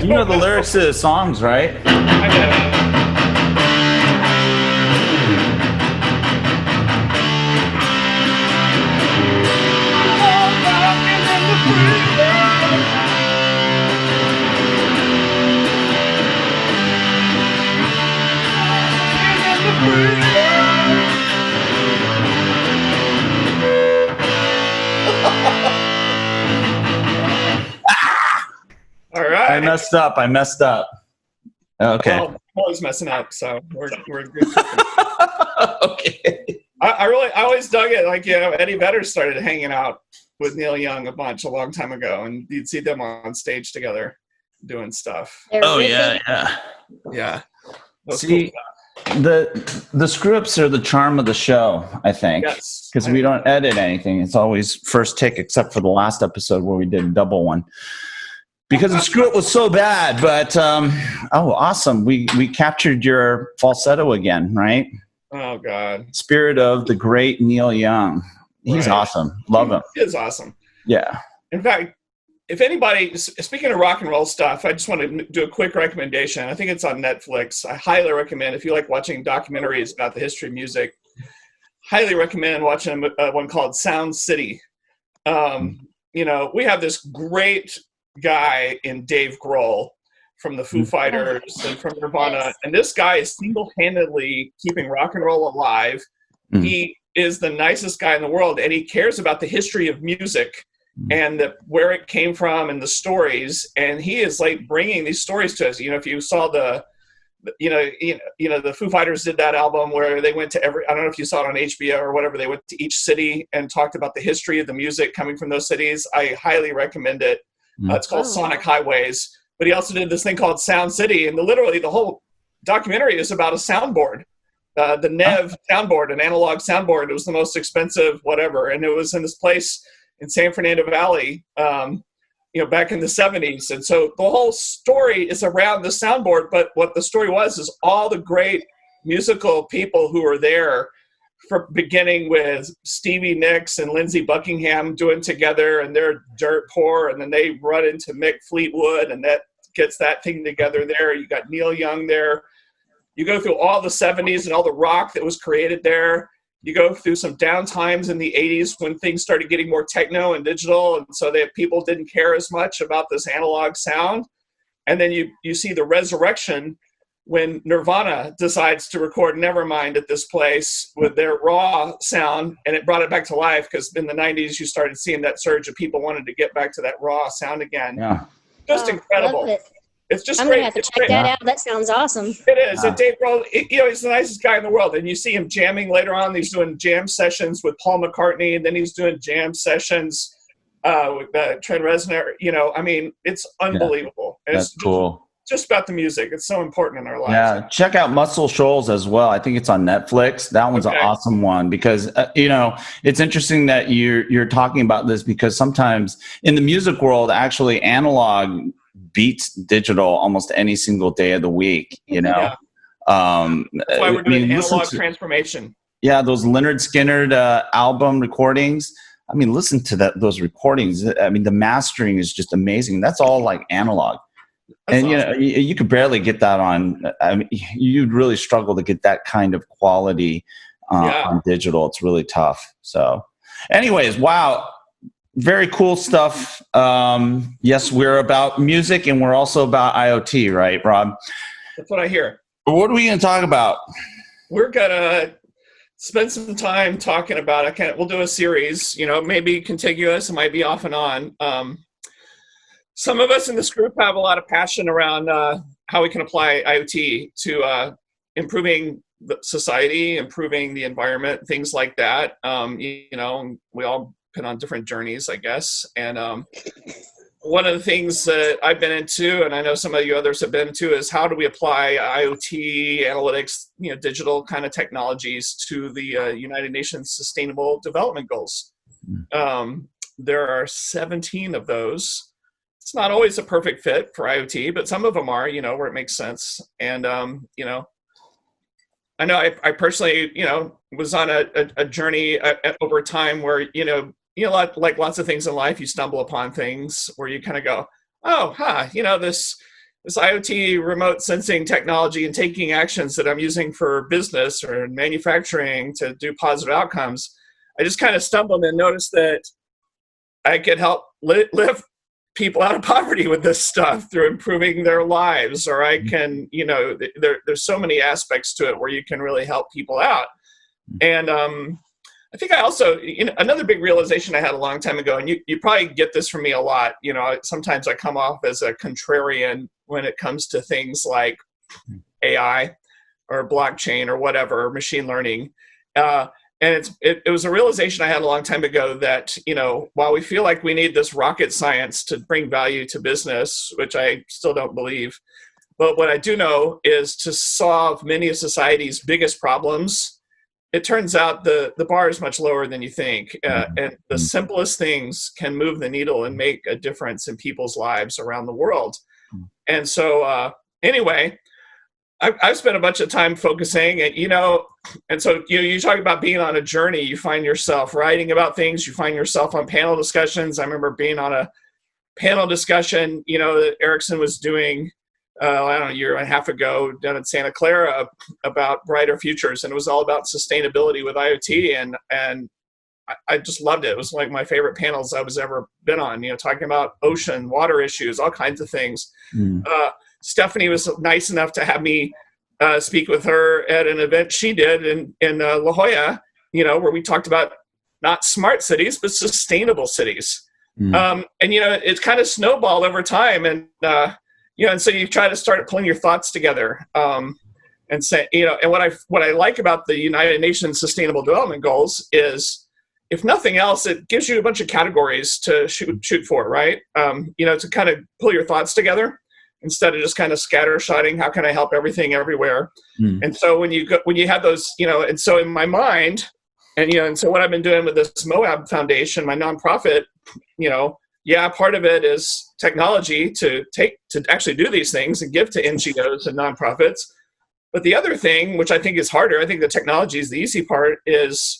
You know the lyrics to the songs, right? I know. All right. I messed up. Okay. Well, I'm always messing up, so we're good. Okay. I always dug it. Like, Eddie Vedder started hanging out with Neil Young a long time ago, and you'd see them on stage together doing stuff. Oh yeah. Yeah. See, the scripts are the charm of the show, I think. Yes. Because we don't edit anything. It's always first take, except for the last episode where we did a double one. Because the script was so bad, but awesome. We captured your falsetto again, right? Oh God. Spirit of the great Neil Young. He's awesome. Love him. He is awesome. Yeah. In fact, if anybody, speaking of rock and roll stuff, I just want to do a quick recommendation. I think it's on Netflix. I highly recommend, if you like watching documentaries about the history of music, highly recommend watching one called Sound City. We have this great guy in Dave Grohl from the Foo Fighters and from Nirvana, and this guy is single-handedly keeping rock and roll alive. He is the nicest guy in the world, and he cares about the history of music and where it came from and the stories, and he is like bringing these stories to us. If you saw the Foo Fighters did that album where they went to I don't know if you saw it on HBO or whatever, they went to each city and talked about the history of the music coming from those cities. I highly recommend it. It's called Sonic Highways. But he also did this thing called Sound City, and literally the whole documentary is about a soundboard, the Nev soundboard, an analog soundboard. It was the most expensive whatever, and it was in this place in San Fernando Valley, back in the 70s. And so the whole story is around the soundboard, but what the story was is all the great musical people who were there, for beginning with Stevie Nicks and Lindsey Buckingham doing together, and they're dirt poor, and then they run into Mick Fleetwood, and that gets that thing together there. You got Neil Young there. You go through all the 70s and all the rock that was created there. You go through some downtimes in the 80s when things started getting more techno and digital, and so that people didn't care as much about this analog sound. And then you see the resurrection when Nirvana decides to record Nevermind at this place with their raw sound, and it brought it back to life, because in the 90s you started seeing that surge of people wanting to get back to that raw sound again. Yeah. Just incredible. Love it. It's just I'm great. going to have to check that out. That sounds awesome. It is. And Dave Grohl, he's the nicest guy in the world. And you see him jamming later on. He's doing jam sessions with Paul McCartney, and then he's doing jam sessions with Trent Reznor. It's unbelievable. And That's cool. Just about the music. It's so important in our lives. Yeah, check out Muscle Shoals as well. I think it's on Netflix. That one's an awesome one, because it's interesting that you're talking about this, because sometimes in the music world, actually analog beats digital almost any single day of the week. That's why we're doing analog transformation. Yeah, those Leonard Skinner album recordings. Listen to those recordings. The mastering is just amazing. That's all like analog. That's awesome. You could barely get that on. You'd really struggle to get that kind of quality on digital. It's really tough. So, anyways, wow, very cool stuff. Yes, we're about music, and we're also about IoT, right, Rob? That's what I hear. What are we going to talk about? We're gonna spend some time talking about. We'll do a series. Maybe contiguous. It might be off and on. Some of us in this group have a lot of passion around how we can apply IoT to improving the society, improving the environment, things like that. We all been on different journeys, I guess. And one of the things that I've been into, and I know some of you others have been into, is how do we apply IoT, analytics, digital kind of technologies to the United Nations Sustainable Development Goals. There are 17 of those. It's not always a perfect fit for IoT, but some of them are, where it makes sense. And, I know I personally, was on a journey over time where, like lots of things in life, you stumble upon things where you kind of go, oh, this this IoT remote sensing technology and taking actions that I'm using for business or manufacturing to do positive outcomes, I just kind of stumbled and noticed that I could help lift people out of poverty with this stuff through improving their lives, or I can, there's so many aspects to it where you can really help people out. And I think I also, another big realization I had a long time ago, and you probably get this from me a lot, sometimes I come off as a contrarian when it comes to things like AI or blockchain or whatever, machine learning. And it was a realization I had a long time ago that, while we feel like we need this rocket science to bring value to business, which I still don't believe, but what I do know is to solve many of society's biggest problems, it turns out the bar is much lower than you think. And the simplest things can move the needle and make a difference in people's lives around the world. And so anyway, I've spent a bunch of time focusing, and so you talk about being on a journey. You find yourself writing about things. You find yourself on panel discussions. I remember being on a panel discussion, that Ericsson was doing, a year and a half ago down in Santa Clara about brighter futures, and it was all about sustainability with IoT, and I just loved it. It was like my favorite panels I was ever been on. Talking about ocean, water issues, all kinds of things. Stephanie was nice enough to have me speak with her at an event she did in La Jolla, where we talked about not smart cities, but sustainable cities. And, it's kind of snowballed over time. And, and so you try to start pulling your thoughts together and say, and what I like about the United Nations Sustainable Development Goals is, if nothing else, it gives you a bunch of categories to shoot for, right? To kind of pull your thoughts together, instead of just kind of scattershotting, how can I help everything everywhere? And so when you have those, and so in my mind, and so what I've been doing with this Moab Foundation, my nonprofit, part of it is technology to actually do these things and give to NGOs and nonprofits. But the other thing, which I think is harder, I think the technology is the easy part, is,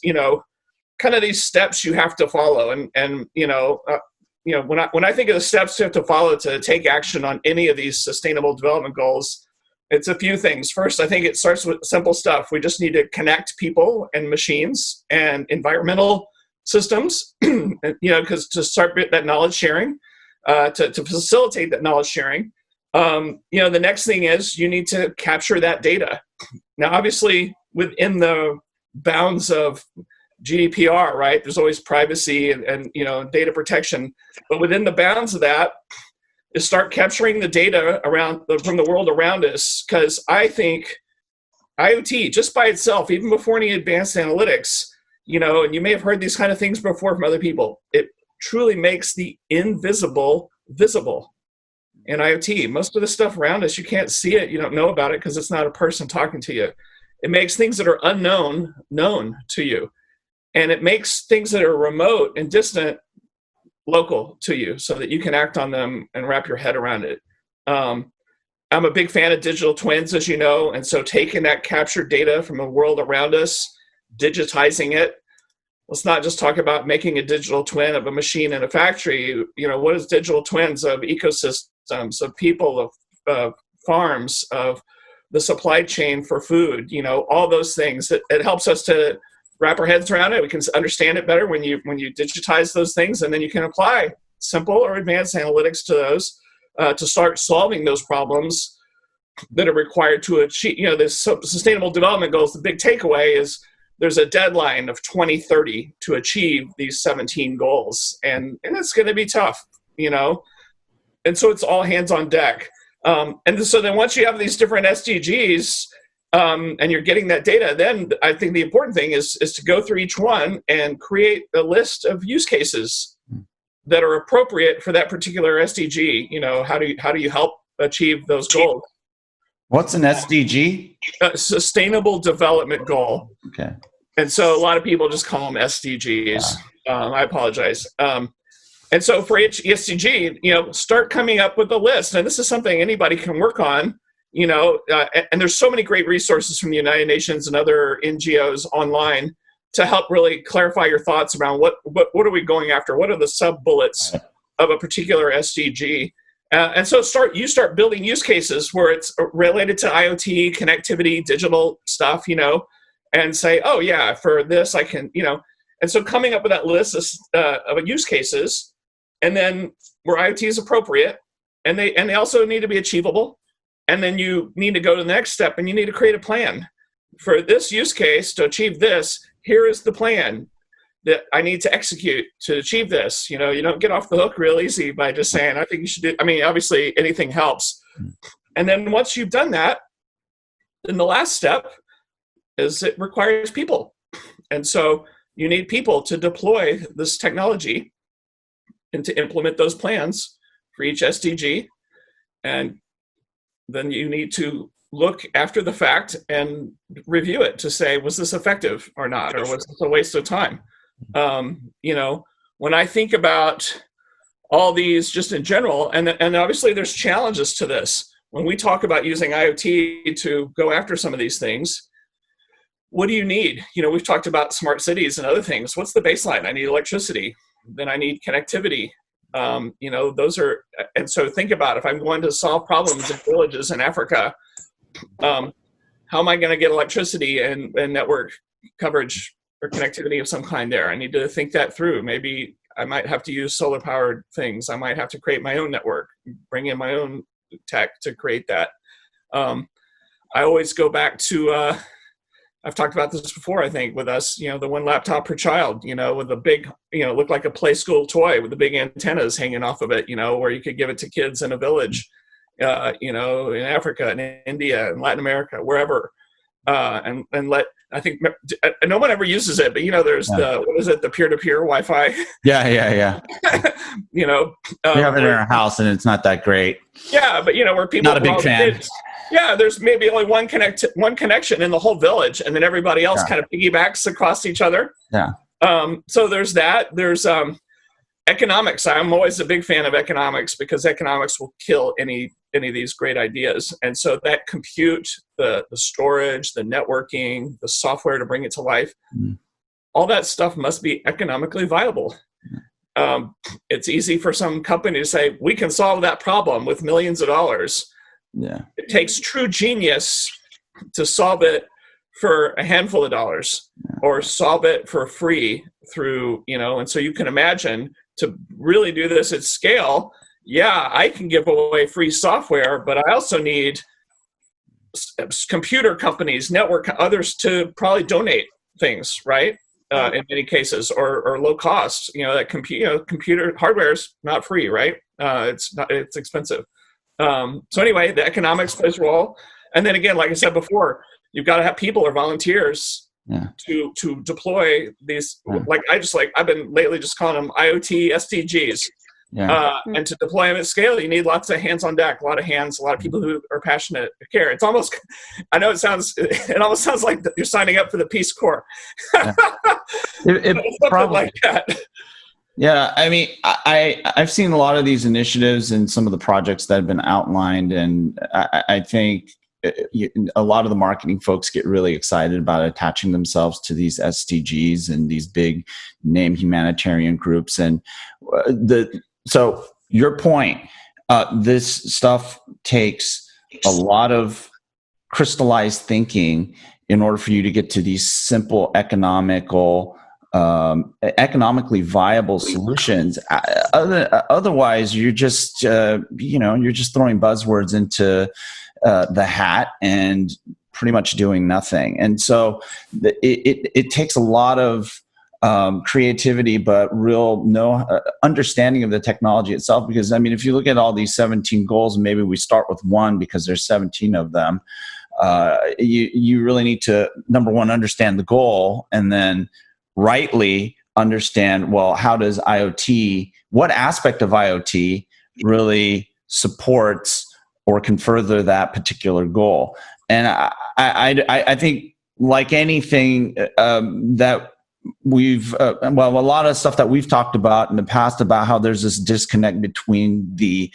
kind of these steps you have to follow. And when I think of the steps you have to follow to take action on any of these sustainable development goals, it's a few things. First, I think it starts with simple stuff. We just need to connect people and machines and environmental systems, because to start that knowledge sharing, to facilitate that knowledge sharing. The next thing is you need to capture that data. Now, obviously, within the bounds of GDPR, right? There's always privacy and data protection, but within the bounds of that is start capturing the data from the world around us. Because I think IoT, just by itself, even before any advanced analytics, and you may have heard these kind of things before from other people, it truly makes the invisible visible. In IoT, most of the stuff around us, you can't see it, you don't know about it because it's not a person talking to you. It makes things that are unknown known to you. And it makes things that are remote and distant local to you so that you can act on them and wrap your head around it. I'm a big fan of digital twins, as you know, and so taking that captured data from the world around us, digitizing it. Let's not just talk about making a digital twin of a machine in a factory. What is digital twins of ecosystems, of people, of farms, of the supply chain for food, all those things. It helps us to wrap our heads around it. We can understand it better when you digitize those things, and then you can apply simple or advanced analytics to those to start solving those problems that are required to achieve. This sustainable development goals. The big takeaway is there's a deadline of 2030 to achieve these 17 goals, and it's going to be tough, And so it's all hands on deck. And so then once you have these different SDGs. And you're getting that data, then I think the important thing is to go through each one and create a list of use cases that are appropriate for that particular SDG. How do you help achieve those goals? What's an SDG? Sustainable Development Goal. Okay. And so a lot of people just call them SDGs. I apologize. And so for each SDG, start coming up with a list. And this is something anybody can work on. And there's so many great resources from the United Nations and other NGOs online to help really clarify your thoughts around what are we going after? What are the sub bullets of a particular SDG? And so you start building use cases where it's related to IoT, connectivity, digital stuff, and say, oh yeah, for this I can, and so coming up with that list of use cases, and then where IoT is appropriate, and they also need to be achievable, and then you need to go to the next step, and you need to create a plan for this use case to achieve this. Here is the plan that I need to execute to achieve this. You don't get off the hook real easy by just saying, I think you should do, obviously anything helps. And then once you've done that, then the last step is it requires people. And so you need people to deploy this technology and to implement those plans for each SDG. And then you need to look after the fact and review it to say, was this effective or not? Or was this a waste of time? When I think about all these just in general, and obviously there's challenges to this. When we talk about using IoT to go after some of these things, what do you need? We've talked about smart cities and other things. What's the baseline? I need electricity. Then I need connectivity. Those are, and so think about if I'm going to solve problems in villages in Africa, how am I going to get electricity and network coverage or connectivity of some kind there? I need to think that through. Maybe I might have to use solar powered things. I might have to create my own network, bring in my own tech to create that. I always go back to, I've talked about this before, I think, with us, the one laptop per child, with a big, looked like a play school toy with the big antennas hanging off of it, where you could give it to kids in a village, in Africa and India and Latin America, wherever. And let, I think no one ever uses it, but there's the peer-to-peer Wi-Fi. Yeah. We have it in our house, and it's not that great. Yeah, but where people not a big fan. There's maybe only one connection in the whole village, and then everybody else kind of piggybacks across each other. Yeah. So there's that. There's economics. I'm always a big fan of economics because economics will kill any of these great ideas. And so that compute, the storage, the networking, the software to bring it to life, all that stuff must be economically viable. It's easy for some company to say, we can solve that problem with millions of dollars. Yeah. It takes true genius to solve it for a handful of dollars or solve it for free through, and so you can imagine to really do this at scale. Yeah, I can give away free software, but I also need computer companies, network, others to probably donate things, right? In many cases, or low cost. That computer hardware is not free, right? It's expensive. So anyway, the economics plays a role, and then again, like I said before, you've got to have people or volunteers to deploy these. I've been lately just calling them IoT SDGs. And to deploy them at scale, you need lots of hands on deck, a lot of hands, a lot of people who are passionate, care. It's almost, I know it almost sounds like you're signing up for the Peace Corps. It probably like that. Yeah, I've seen a lot of these initiatives and some of the projects that have been outlined, and I think a lot of the marketing folks get really excited about attaching themselves to these SDGs and these big name humanitarian groups. And so your point, this stuff takes a lot of crystallized thinking in order for you to get to these simple economically viable solutions. Otherwise, you're just you're just throwing buzzwords into the hat and pretty much doing nothing. And so it takes a lot of creativity, but real understanding of the technology itself. Because if you look at all these 17 goals, maybe we start with one because there's 17 of them. You really need to, number one, understand the goal, and then rightly understand, well, how does IoT, what aspect of IoT really supports or can further that particular goal? And I think, like anything that we've, a lot of stuff that we've talked about in the past about how there's this disconnect between the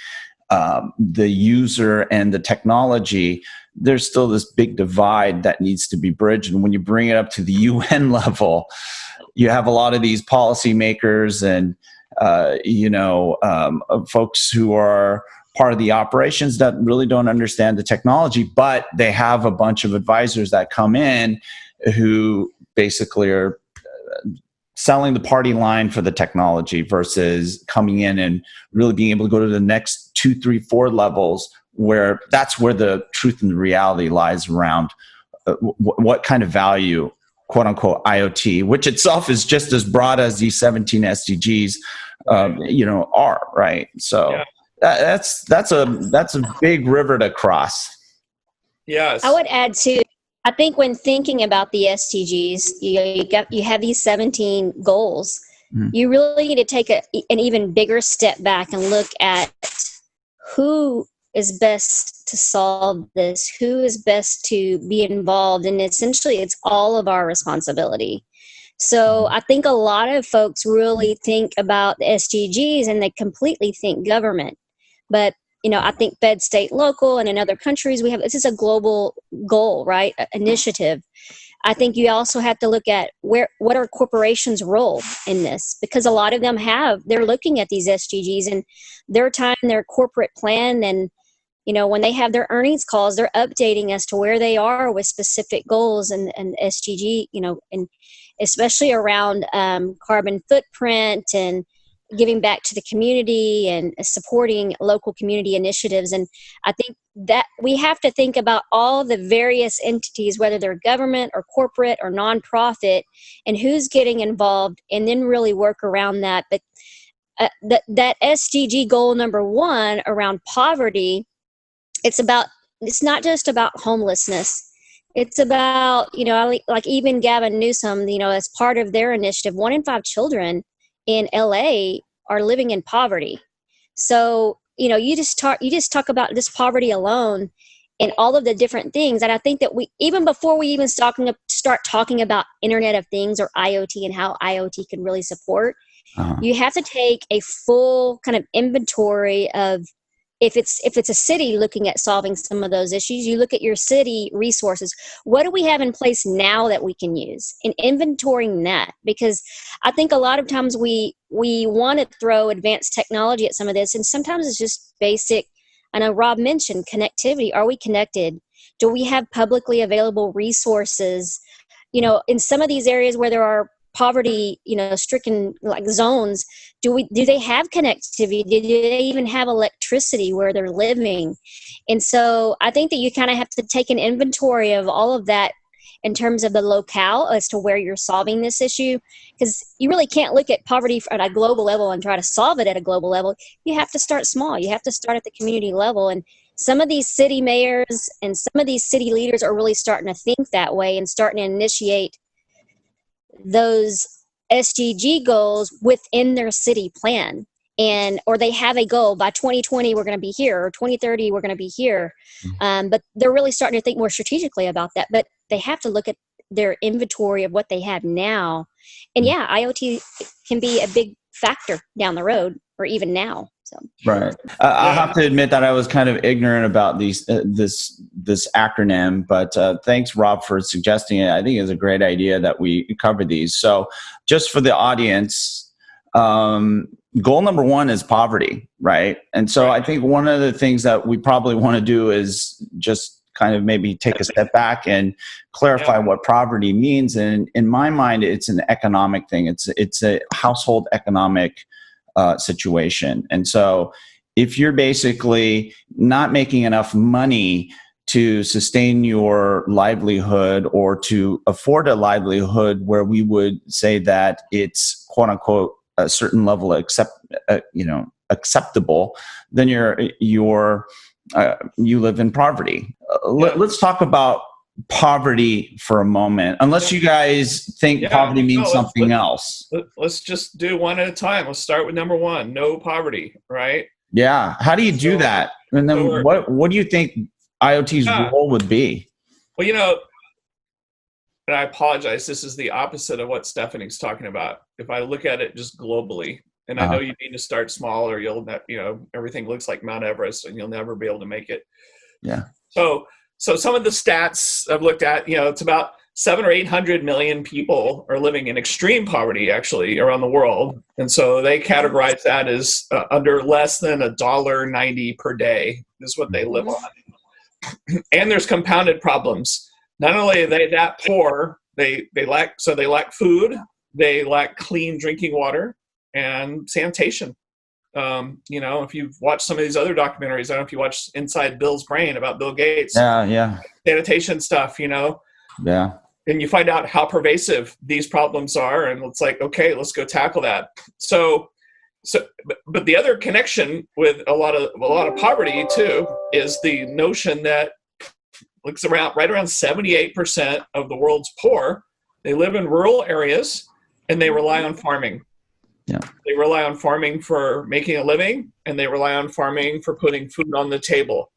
user and the technology, there's still this big divide that needs to be bridged. And when you bring it up to the UN level, you have a lot of these policymakers and folks who are part of the operations that really don't understand the technology, but they have a bunch of advisors that come in who basically are selling the party line for the technology versus coming in and really being able to go to the next 2, 3, 4 levels, where that's where the truth and the reality lies around what kind of value, quote unquote, IoT, which itself is just as broad as these 17 SDGs, are, right? So that's a big river to cross. Yes. I would add too, I think when thinking about the SDGs, you have these 17 goals. Mm-hmm. You really need to take an even bigger step back and look at who is best to solve this, who is best to be involved, and essentially it's all of our responsibility. So I think a lot of folks really think about the SDGs and they completely think government. But I think Fed, state, local, and in other countries, this is a global goal, right? Initiative. I think you also have to look at what are corporations' role in this, because a lot of them they're looking at these SDGs and their time, their corporate plan, and when they have their earnings calls, they're updating as to where they are with specific goals and SDG, and especially around carbon footprint and giving back to the community and supporting local community initiatives. And I think that we have to think about all the various entities, whether they're government or corporate or nonprofit, and who's getting involved, and then really work around that. But that SDG goal number 1 around poverty, it's not just about homelessness. It's about, like even Gavin Newsom, as part of their initiative, 1 in 5 children in LA are living in poverty. So, you just talk about this poverty alone and all of the different things. And I think that even before we even start talking about Internet of Things or IoT and how IoT can really support, you have to take a full kind of inventory of, if it's a city looking at solving some of those issues, you look at your city resources. What do we have in place now that we can use? And inventorying that, because I think a lot of times we want to throw advanced technology at some of this, and sometimes it's just basic. I know Rob mentioned connectivity. Are we connected? Do we have publicly available resources? In some of these areas where there are poverty, stricken like zones, do they have connectivity? Do they even have electricity where they're living? And so I think that you kind of have to take an inventory of all of that in terms of the locale as to where you're solving this issue, because you really can't look at poverty at a global level and try to solve it at a global level. You have to start small. You have to start at the community level. And some of these city mayors and some of these city leaders are really starting to think that way and starting to initiate those SDG goals within their city plan, or they have a goal by 2020 we're going to be here, or 2030 we're going to be here. But they're really starting to think more strategically about that. But they have to look at their inventory of what they have now. And IoT can be a big factor down the road, or even now. So. Right. I have to admit that I was kind of ignorant about this acronym, but thanks, Rob, for suggesting it. I think it's a great idea that we cover these. So just for the audience, goal number 1 is poverty, right? And so I think one of the things that we probably want to do is just kind of maybe take a step back and clarify what poverty means. And in my mind, it's an economic thing. It's a household economic situation. And so if you're basically not making enough money to sustain your livelihood or to afford a livelihood where we would say that it's quote unquote a certain level of acceptable, then you live in poverty. Let's talk about poverty for a moment, unless you guys think poverty means something else. Let's just do one at a time. Let's start with number 1, no poverty, right? Yeah. How do you do that? And then what do you think IoT's role would be? Well, and I apologize, this is the opposite of what Stephanie's talking about. If I look at it just globally, and I know you need to start small, or everything looks like Mount Everest and you'll never be able to make it. Yeah. So some of the stats I've looked at, it's about 7 or 800 million people are living in extreme poverty actually around the world. And so they categorize that as under less than $1.90 per day is what they live on. And there's compounded problems. Not only are they that poor, they lack food, they lack clean drinking water and sanitation. If you've watched some of these other documentaries, I don't know if you watched Inside Bill's Brain about Bill Gates. Yeah. Sanitation stuff, Yeah. And you find out how pervasive these problems are, and it's like, okay, let's go tackle that. But the other connection with a lot of poverty too is the notion that looks right around 78% of the world's poor. They live in rural areas and they rely on farming. Yeah. They rely on farming for making a living, and they rely on farming for putting food on the table.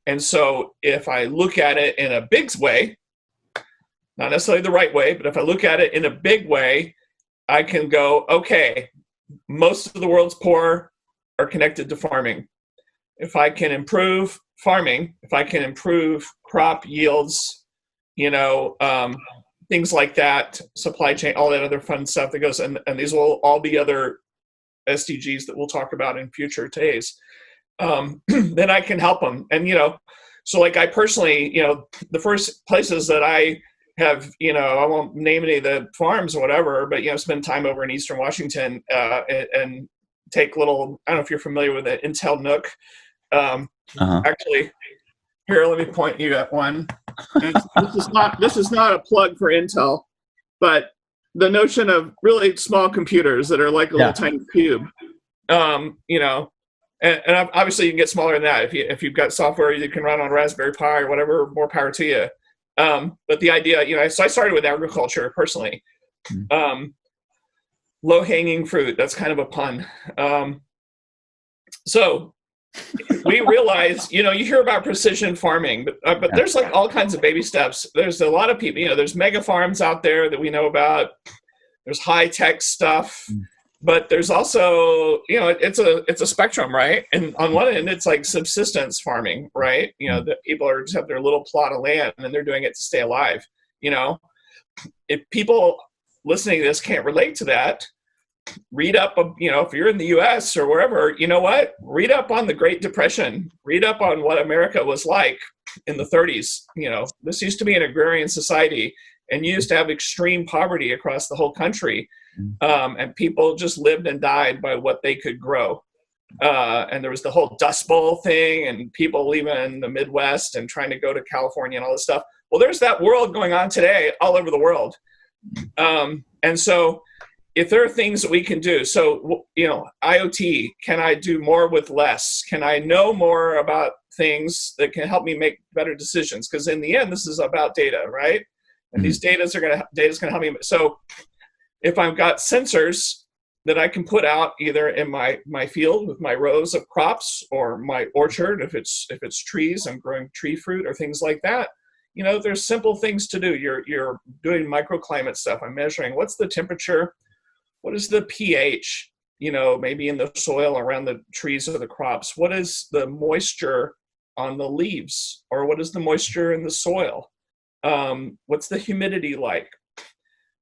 And so if I look at it in a big way, not necessarily the right way, but if I look at it in a big way, I can go, okay, most of the world's poor are connected to farming. If I can improve farming, if I can improve crop yields, things like that, supply chain, all that other fun stuff that goes, and these will all be other SDGs that we'll talk about in future days, then I can help them. And, so like I personally, the first places that I have, I won't name any of the farms or whatever, but, spend time over in Eastern Washington and take little, I don't know if you're familiar with the Intel Nook. Actually, here, let me point you at one. This is not a plug for Intel, but the notion of really small computers that are like a little tiny cube, and obviously you can get smaller than that if you've got software you can run on Raspberry Pi or whatever. More power to you. But the idea, so I started with agriculture personally. Low hanging fruit. That's kind of a pun. So we realize, you hear about precision farming, but there's like all kinds of baby steps. There's a lot of people, there's mega farms out there that we know about. There's high tech stuff, but there's also, it's a spectrum, right? And on one end, it's like subsistence farming, right? That people just have their little plot of land and they're doing it to stay alive. If people listening to this can't relate to that, read up, if you're in the US or wherever, read up on the Great Depression, read up on what America was like in the 30s. This used to be an agrarian society and used to have extreme poverty across the whole country. And people just lived and died by what they could grow. And there was the whole Dust Bowl thing and people leaving in the Midwest and trying to go to California and all this stuff. Well, there's that world going on today all over the world. And so if there are things that we can do, so, IoT, can I do more with less? Can I know more about things that can help me make better decisions? Because in the end, this is about data, right? And these data's going to help me. So if I've got sensors that I can put out either in my field with my rows of crops or my orchard, if it's trees, I'm growing tree fruit or things like that. There's simple things to do. You're doing microclimate stuff. I'm measuring what's the temperature. What is the pH, maybe in the soil around the trees or the crops? What is the moisture on the leaves? Or what is the moisture in the soil? What's the humidity like?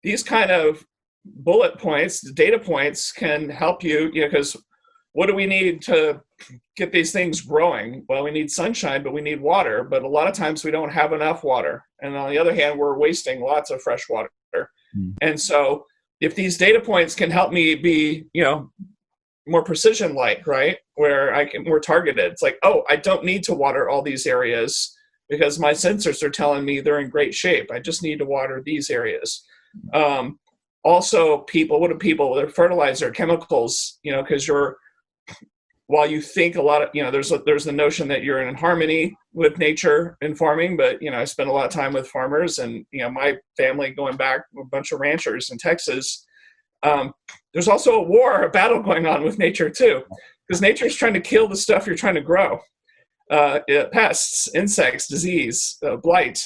These kind of bullet points, data points can help you, because what do we need to get these things growing? Well, we need sunshine, but we need water. But a lot of times we don't have enough water. And on the other hand, we're wasting lots of fresh water. And so if these data points can help me be, more precision-like, right? Where we're targeted. It's like, oh, I don't need to water all these areas because my sensors are telling me they're in great shape. I just need to water these areas. Also, what do people, their fertilizer, chemicals, because while you think a lot of, there's the notion that you're in harmony with nature in farming, but, I spend a lot of time with farmers and, my family going back, a bunch of ranchers in Texas. There's also a battle going on with nature too, because nature's trying to kill the stuff you're trying to grow. Pests, insects, disease, blight.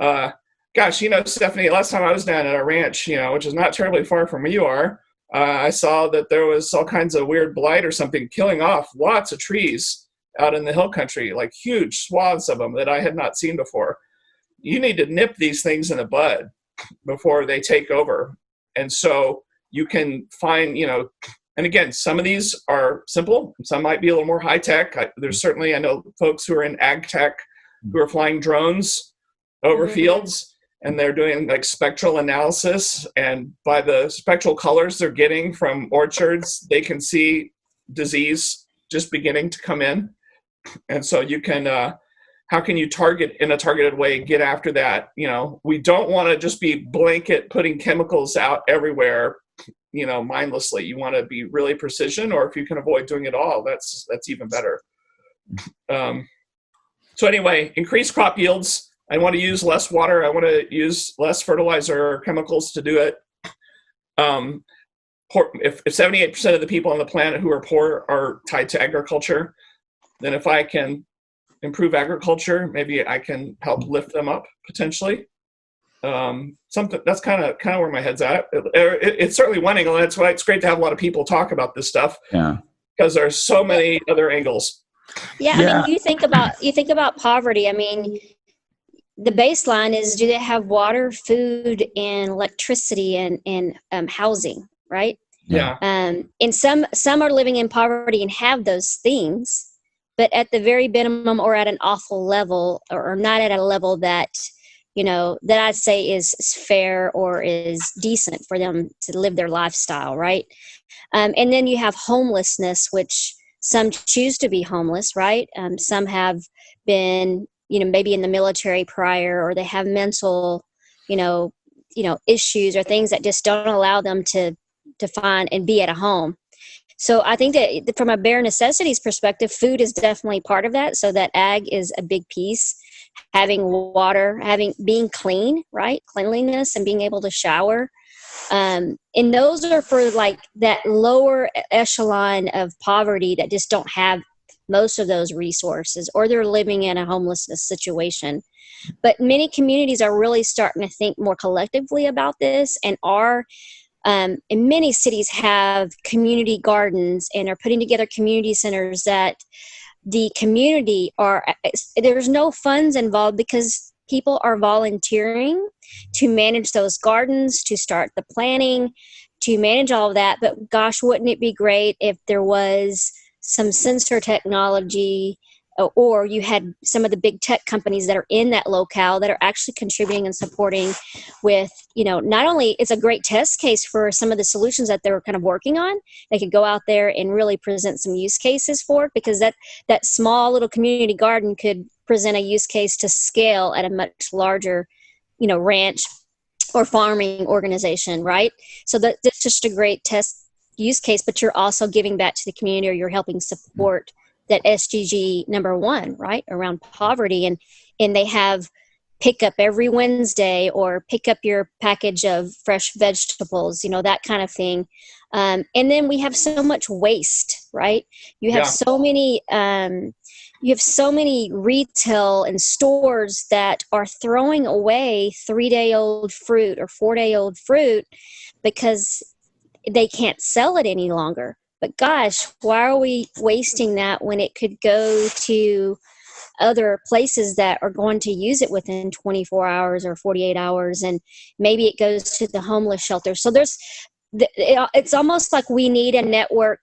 Gosh, Stephanie, last time I was down at a ranch, which is not terribly far from where you are, I saw that there was all kinds of weird blight or something killing off lots of trees out in the hill country, like huge swaths of them that I had not seen before. you need to nip these things in the bud before they take over. And so you can find, and again, some of these are simple. Some might be a little more high tech. There's certainly, I know folks who are in ag tech who are flying drones over fields, and they're doing like spectral analysis. And by the spectral colors they're getting from orchards, they can see disease just beginning to come in. And so you can, how can you target in a targeted way, get after that? We don't want to just be blanket putting chemicals out everywhere, mindlessly. You want to be really precision, or if you can avoid doing it all, that's even better. So anyway, increase crop yields. I want to use less water. I want to use less fertilizer or chemicals to do it. If 78% of the people on the planet who are poor are tied to agriculture, then if I can improve agriculture, maybe I can help lift them up potentially. Something that's kind of where my head's at. It's certainly one angle. That's why it's great to have a lot of people talk about this stuff. Yeah, because there's so many other angles. Yeah, I mean, you think about poverty. I mean, the baseline is, do they have water, food, and electricity and housing, right? Yeah. And some are living in poverty and have those things, but at the very minimum or at an awful level, or not at a level that, that I'd say is fair or is decent for them to live their lifestyle, right? And then you have homelessness, which some choose to be homeless, right? Some have been, maybe in the military prior, or they have mental, issues or things that just don't allow them to find and be at a home. So I think that from a bare necessities perspective, food is definitely part of that. So that ag is a big piece. Having water, being clean, right? Cleanliness and being able to shower. And those are for like that lower echelon of poverty that just don't have most of those resources, or they're living in a homelessness situation. But many communities are really starting to think more collectively about this, and in many cities have community gardens and are putting together community centers that the community there's no funds involved, because people are volunteering to manage those gardens, to start the planning, to manage all of that. But gosh, wouldn't it be great if there was some sensor technology, or you had some of the big tech companies that are in that locale that are actually contributing and supporting with, not only it's a great test case for some of the solutions that they're kind of working on. They could go out there and really present some use cases for it, because that small little community garden could present a use case to scale at a much larger, ranch or farming organization, right? So that's just a great test use case, but you're also giving back to the community, or you're helping support that SDG number 1, right, around poverty. And they have pick up every Wednesday, or pick up your package of fresh vegetables, that kind of thing. And then we have so much waste, right? You have so many retail and stores that are throwing away 3-day-old fruit or 4-day-old fruit because they can't sell it any longer. But gosh, why are we wasting that when it could go to other places that are going to use it within 24 hours or 48 hours, and maybe it goes to the homeless shelter? So it's almost like we need a network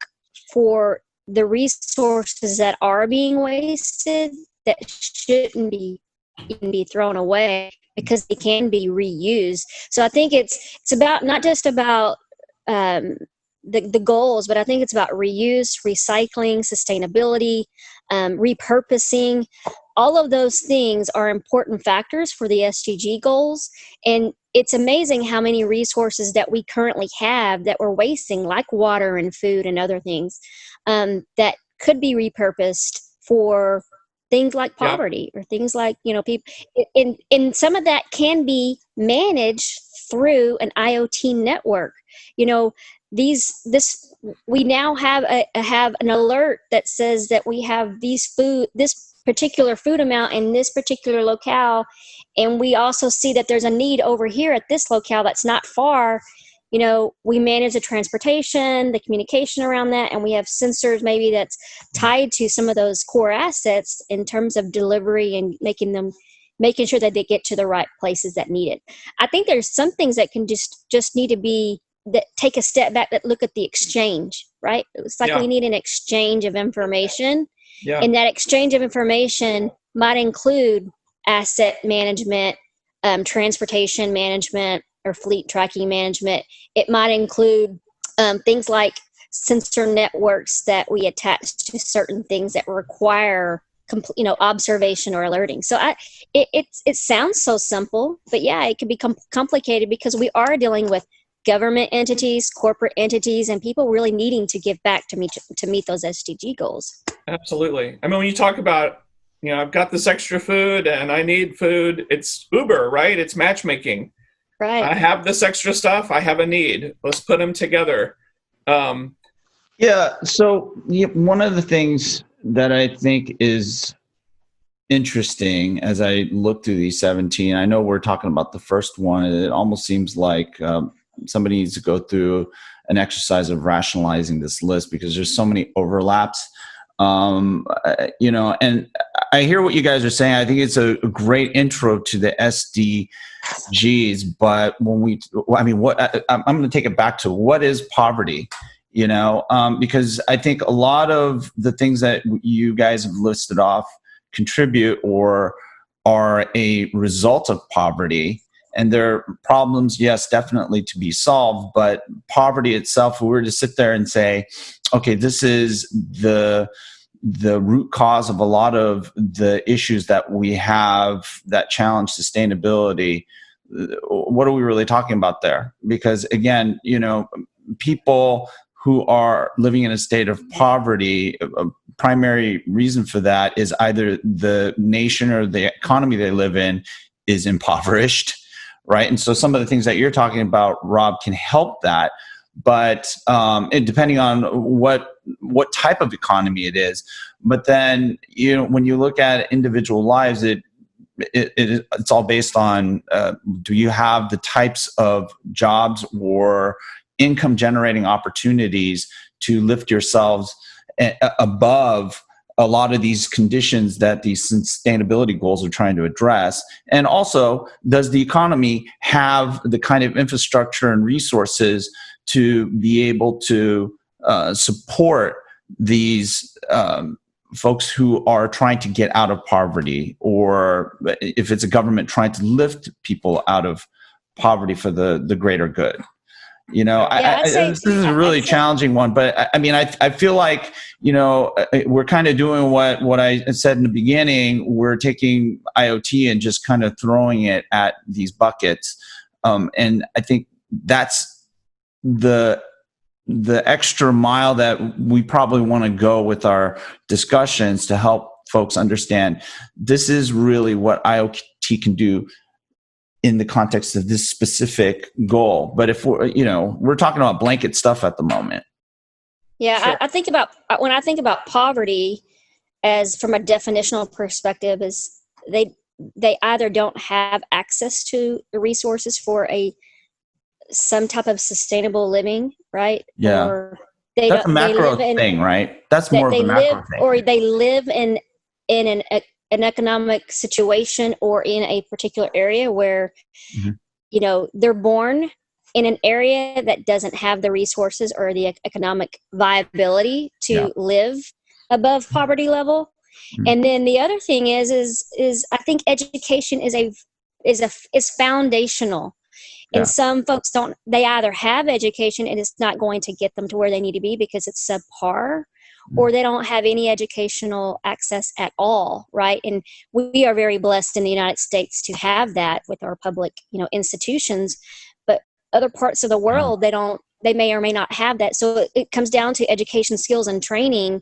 for the resources that are being wasted, that shouldn't be thrown away, because they can be reused. So I think it's about not just about the goals, but I think it's about reuse, recycling, sustainability, repurposing. All of those things are important factors for the SDG goals. And it's amazing how many resources that we currently have that we're wasting, like water and food and other things, that could be repurposed for things like poverty, or things like, people. And some of that can be managed through an IoT network. We now have an alert that says that we have this particular food amount in this particular locale, and we also see that there's a need over here at this locale that's not far. We manage the transportation, the communication around that, and we have sensors maybe that's tied to some of those core assets in terms of delivery and making them making sure that they get to the right places that need it. I think there's some things that can just need to be, that take a step back, that look at the exchange, right? It's like we need an exchange of information. Yeah. And that exchange of information might include asset management, transportation management, or fleet tracking management. It might include things like sensor networks that we attach to certain things that require observation or alerting. So it sounds so simple, but yeah, it can become complicated because we are dealing with government entities, corporate entities, and people really needing to give back to meet those SDG goals. Absolutely. I mean, when you talk about, I've got this extra food and I need food, it's Uber, right? It's matchmaking. Right. I have this extra stuff. I have a need. Let's put them together. So one of the things that I think is interesting as I look through these 17, I know we're talking about the first one. It almost seems like somebody needs to go through an exercise of rationalizing this list because there's so many overlaps. And I hear what you guys are saying. I think it's a great intro to the SDGs, but I'm going to take it back to what is poverty, because I think a lot of the things that you guys have listed off contribute or are a result of poverty. And there are problems, yes, definitely to be solved, but poverty itself, if we were to sit there and say, okay, this is the root cause of a lot of the issues that we have that challenge sustainability, what are we really talking about there? Because again, people who are living in a state of poverty, a primary reason for that is either the nation or the economy they live in is impoverished, right? And so some of the things that you're talking about, Rob, can help that. But depending on what type of economy it is, but then when you look at individual lives, it's all based on do you have the types of jobs or income generating opportunities to lift yourselves above a lot of these conditions that these sustainability goals are trying to address. And also, does the economy have the kind of infrastructure and resources to be able to support these folks who are trying to get out of poverty, or if it's a government trying to lift people out of poverty for the greater good? This is a really challenging one, but I feel like, we're kind of doing what I said in the beginning. We're taking IoT and just kind of throwing it at these buckets. And I think that's the extra mile that we probably want to go with our discussions to help folks understand this is really what IoT can do in the context of this specific goal. But if we're talking about blanket stuff at the moment. Yeah, sure. When I think about poverty as from a definitional perspective, is they either don't have access to the resources for some type of sustainable living, right? Yeah. Or that's a macro thing, right? That's more of a macro thing. Or they live in an economic situation or in a particular area where, they're born in an area that doesn't have the resources or the economic viability to live above poverty level. Mm-hmm. And then the other thing is I think education is foundational. And some folks they either have education and it's not going to get them to where they need to be because it's subpar, or they don't have any educational access at all, right? And we are very blessed in the United States to have that with our public, institutions. But other parts of the world, they may or may not have that. So it comes down to education, skills, and training.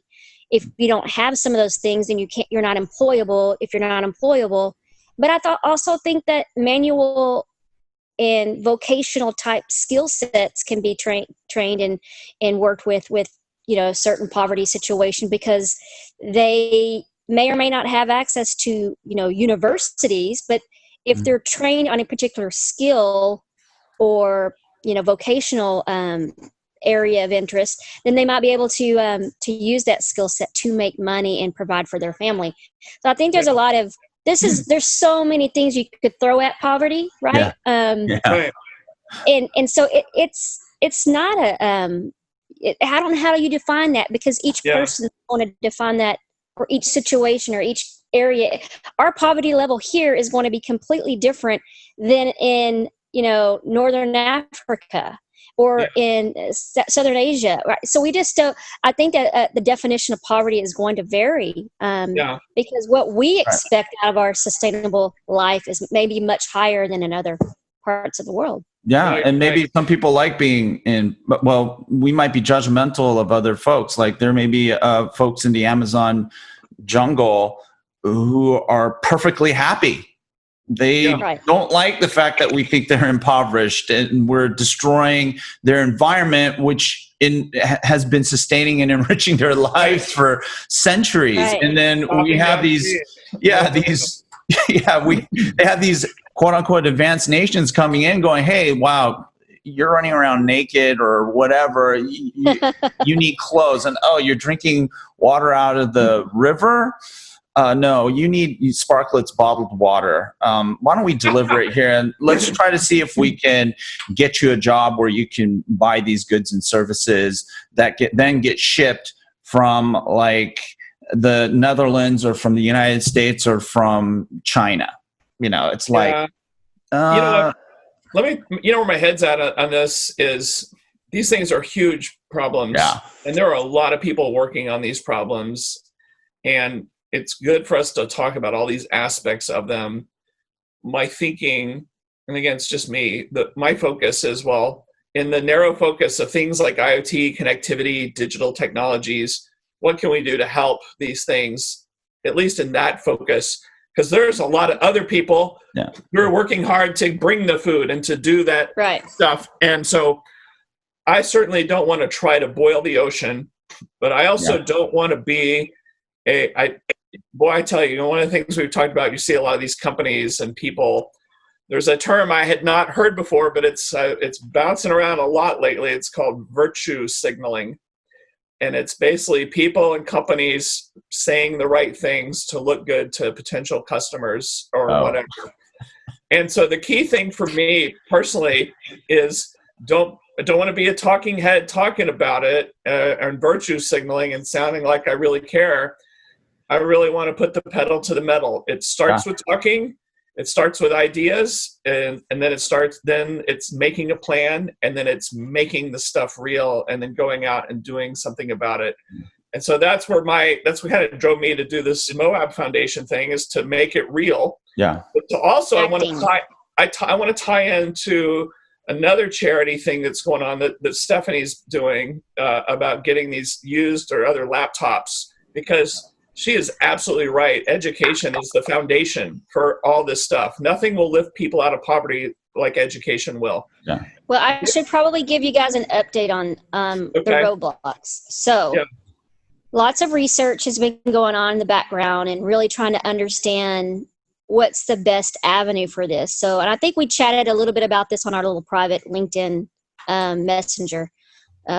If you don't have some of those things, then you're not employable. If you're not employable, but I also think that manual and vocational type skill sets can be trained and worked with certain poverty situation, because they may or may not have access to universities, but if they're trained on a particular skill or vocational area of interest, then they might be able to use that skill set to make money and provide for their family. So I think there's a lot of there's so many things you could throw at poverty, right? Right. And so it's not a I don't know how do you define that, because each person want to define that for each situation or each area. Our poverty level here is going to be completely different than in Northern Africa or in Southern Asia, right? So we just don't. I think that the definition of poverty is going to vary, because what we expect out of our sustainable life is maybe much higher than in other parts of the world. Yeah, and maybe some people like being in. Well, we might be judgmental of other folks. Like there may be folks in the Amazon jungle who are perfectly happy. They don't like the fact that we think they're impoverished and we're destroying their environment, which has been sustaining and enriching their lives for centuries. Right. And then we have these, they have these quote unquote advanced nations coming in going, hey, wow, you're running around naked or whatever. You need clothes. And, oh, you're drinking water out of the river? No, you need Sparklet's bottled water. Why don't we deliver it here? And let's try to see if we can get you a job where you can buy these goods and services that get shipped from like the Netherlands or from the United States or from China. It's like, you know what? Where my head's at on this is these things are huge problems. Yeah. And there are a lot of people working on these problems. And it's good for us to talk about all these aspects of them. My thinking, and again, it's just me, my focus is, well, in the narrow focus of things like IoT, connectivity, digital technologies, what can we do to help these things, at least in that focus? Because there's a lot of other people who are working hard to bring the food and to do that stuff. And so I certainly don't want to try to boil the ocean, but I also don't want to be I tell you, one of the things we've talked about, you see a lot of these companies and people, there's a term I had not heard before, but it's bouncing around a lot lately. It's called virtue signaling. And it's basically people and companies saying the right things to look good to potential customers or whatever. And so the key thing for me personally is I don't want to be a talking head talking about it and virtue signaling and sounding like I really care. I really want to put the pedal to the metal. It starts with talking. It starts with ideas, and then it's making a plan, and then it's making the stuff real, and then going out and doing something about it. And so that's what kind of drove me to do this Moab Foundation thing, is to make it real. Yeah. But to also, I want to tie into another charity thing that's going on that Stephanie's doing about getting these used or other laptops, because she is absolutely right. Education is the foundation for all this stuff. Nothing will lift people out of poverty like education will. Yeah. Well, I should probably give you guys an update on the roadblocks. So lots of research has been going on in the background and really trying to understand what's the best avenue for this. So, and I think we chatted a little bit about this on our little private LinkedIn Messenger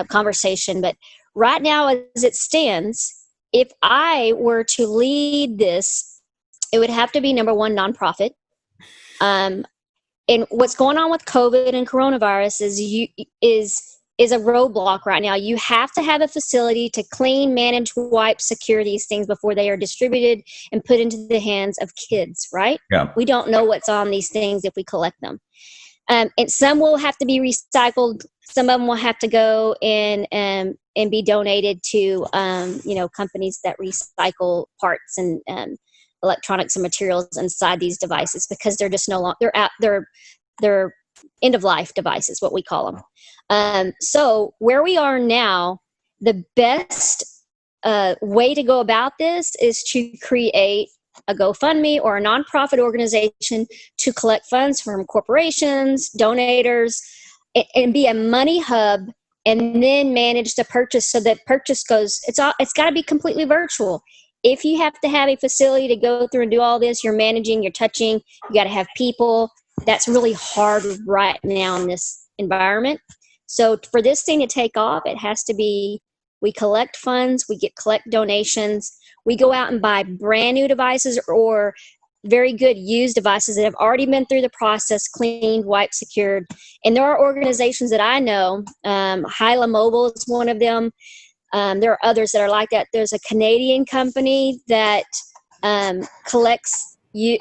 conversation. But right now, as it stands, if I were to lead this, it would have to be, number one, nonprofit. And what's going on with COVID and coronavirus is a roadblock right now. You have to have a facility to clean, manage, wipe, secure these things before they are distributed and put into the hands of kids, right? Yeah. We don't know what's on these things if we collect them. And some will have to be recycled. Some of them will have to go and be donated to, companies that recycle parts and electronics and materials inside these devices, because they're just no longer, they're end of life devices, what we call them. So where we are now, the best way to go about this is to create a GoFundMe or a nonprofit organization to collect funds from corporations, donators, and be a money hub, and then manage the purchase so that purchase goes, it's got to be completely virtual. If you have to have a facility to go through and do all this, you're managing, you're touching, you got to have people. That's really hard right now in this environment. So for this thing to take off, it has to be, we collect funds, we collect donations, we go out and buy brand new devices or very good used devices that have already been through the process, cleaned, wiped, secured. And there are organizations that I know, Hyla Mobile is one of them. There are others that are like that. There's a Canadian company that collects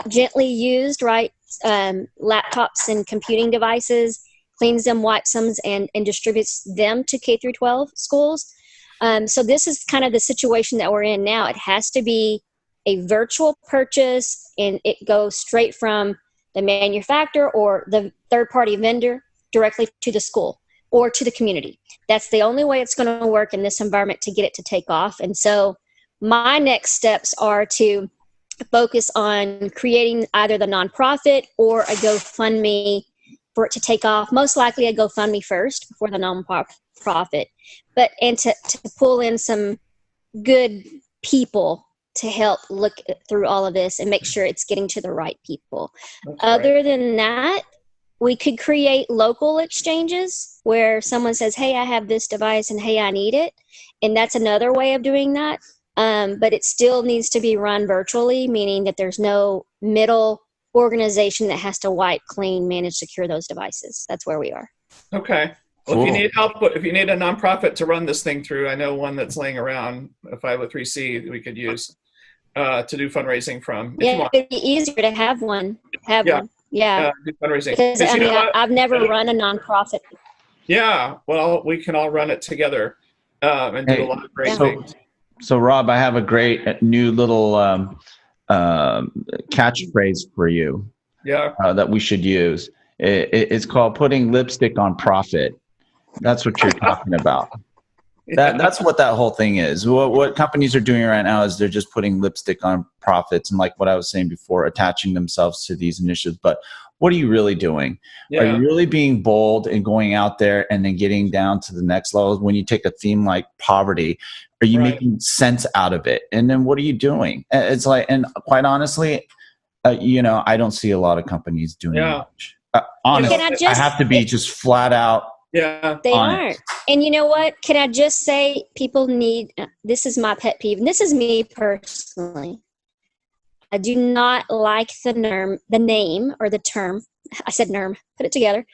gently used, laptops and computing devices, cleans them, wipes them, and distributes them to K through 12 schools. So this is kind of the situation that we're in now. It has to be a virtual purchase, and it goes straight from the manufacturer or the third-party vendor directly to the school or to the community. That's the only way it's going to work in this environment to get it to take off. And so my next steps are to focus on creating either the nonprofit or a GoFundMe for it to take off. Most likely a GoFundMe first before the nonprofit, and to pull in some good people to help look through all of this and make sure it's getting to the right people. Other than that, we could create local exchanges where someone says, hey, I have this device and hey, I need it. And that's another way of doing that. But it still needs to be run virtually, meaning that there's no middle organization that has to wipe, clean, manage, secure those devices. That's where we are. Okay. Well, Cool. if you need help, if you need a nonprofit to run this thing through, I know one that's laying around, a 503c that we could use to do fundraising from. Yeah, it'd be easier to have one. Yeah. Yeah. Do fundraising. Because I mean, I've never run a nonprofit. Yeah. Well, we can all run it together and do a lot of great things. So, Rob, I have a great new little catchphrase for you. Yeah. That we should use. It's called putting lipstick on profit. That's what you're talking about. That's what that whole thing is. What companies are doing right now is they're just putting lipstick on profits, and like what I was saying before, attaching themselves to these initiatives. But what are you really doing? Yeah. Are you really being bold and going out there and then getting down to the next level? When you take a theme like poverty, are you making sense out of it? And then what are you doing? It's like, and quite honestly, I don't see a lot of companies doing much. Honestly, I have to be just flat out. Yeah. They aren't. And you know what? Can I just say people need, this is my pet peeve, and this is me personally. I do not like the name or the term. I said NERM, put it together.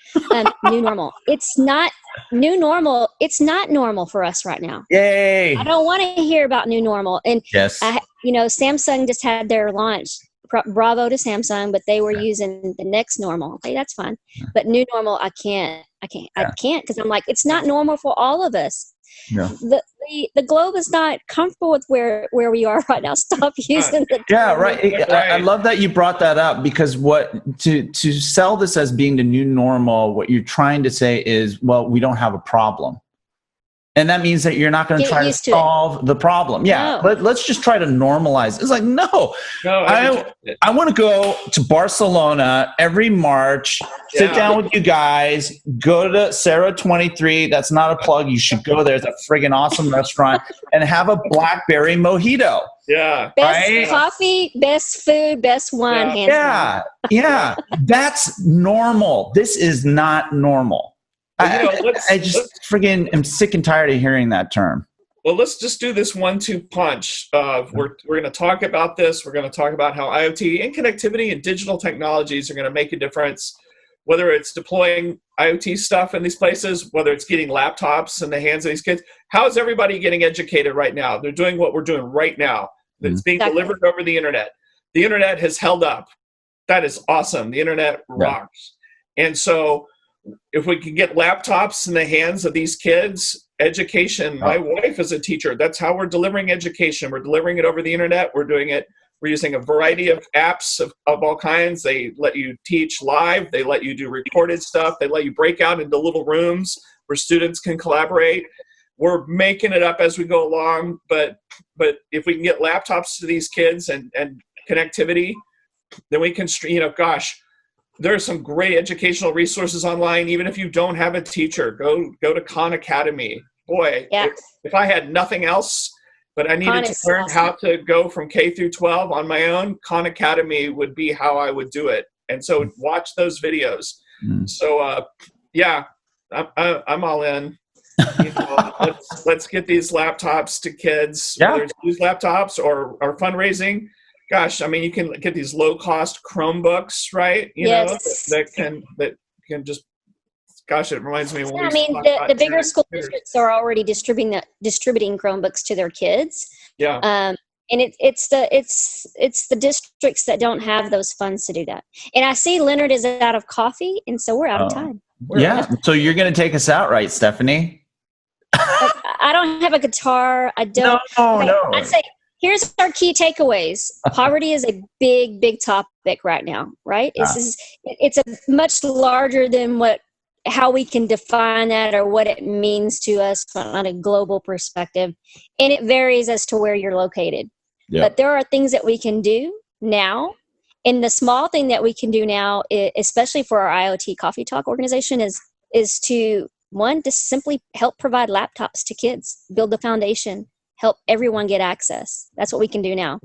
New normal. It's not new normal. It's not normal for us right now. Yay. I don't want to hear about new normal. And yes, Samsung just had their launch. Bravo to Samsung, but they were using the next normal. Okay, that's fine. But new normal, I can't because I'm like, it's not normal for all of us. No. The globe is not comfortable with where we are right now. Stop using the term. Yeah, right. I love that you brought that up, because to sell this as being the new normal, what you're trying to say is, well, we don't have a problem. And that means that you're not going to try to solve the problem. Yeah, no. Let's just try to normalize. It's like, no. I want to go to Barcelona every March, sit down with you guys, go to Sarah 23. That's not a plug. You should go there. It's a friggin' awesome restaurant, and have a blackberry mojito. Yeah. Best coffee, best food, best wine. Yeah. That's normal. This is not normal. I just friggin' am sick and tired of hearing that term. Well, let's just do this 1-2 punch. We're going to talk about this. We're going to talk about how IoT and connectivity and digital technologies are going to make a difference, whether it's deploying IoT stuff in these places, whether it's getting laptops in the hands of these kids. How is everybody getting educated right now? They're doing what we're doing right now. It's being delivered over the internet. The internet has held up. That is awesome. The internet rocks. And so if we can get laptops in the hands of these kids, education, my wife is a teacher. That's how we're delivering education. We're delivering it over the internet. We're using a variety of apps of all kinds. They let you teach live. They let you do recorded stuff. They let you break out into little rooms where students can collaborate. We're making it up as we go along. But if we can get laptops to these kids and connectivity, then we can, there are some great educational resources online. Even if you don't have a teacher, go to Khan Academy. Boy, if I had nothing else, but I needed to learn how to go from K through 12 on my own, Khan Academy would be how I would do it. And so watch those videos. So I'm all in. Let's get these laptops to kids, whether it's used laptops or fundraising. gosh, I mean, you can get these low cost Chromebooks, right? That can just, gosh, it reminds me. I mean, the bigger school districts are already distributing Chromebooks to their kids. Yeah. And it's the districts that don't have those funds to do that. And I see Leonard is out of coffee, and so we're out of time. So you're going to take us out, right, Stephanie? I don't have a guitar. I don't. No. I'd say here's our key takeaways. Poverty is a big topic right now, right? It's a much larger than how we can define that or what it means to us on a global perspective. And it varies as to where you're located. Yeah. But there are things that we can do now. And the small thing that we can do now, especially for our IoT Coffee Talk organization, is to simply help provide laptops to kids, build the foundation, help everyone get access. That's what we can do now.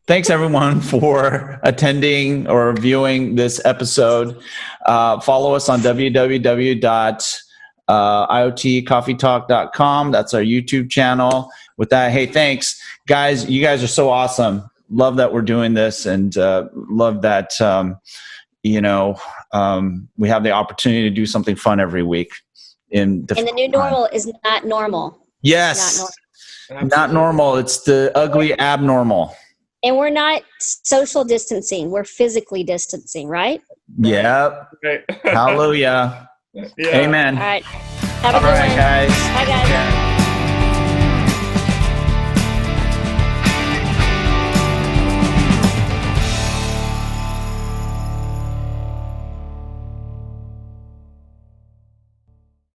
Thanks, everyone, for attending or viewing this episode. Follow us on www.iotcoffeetalk.com. That's our YouTube channel. With that, hey, thanks. Guys, you guys are so awesome. Love that we're doing this, and love that, we have the opportunity to do something fun every week. And the new normal is not normal. Yes. Not normal. It's the ugly abnormal. And we're not social distancing. We're physically distancing, right? Yep. Right. Hallelujah. Yeah. Amen. All right. Have a good one. Guys. Bye, guys. Yeah.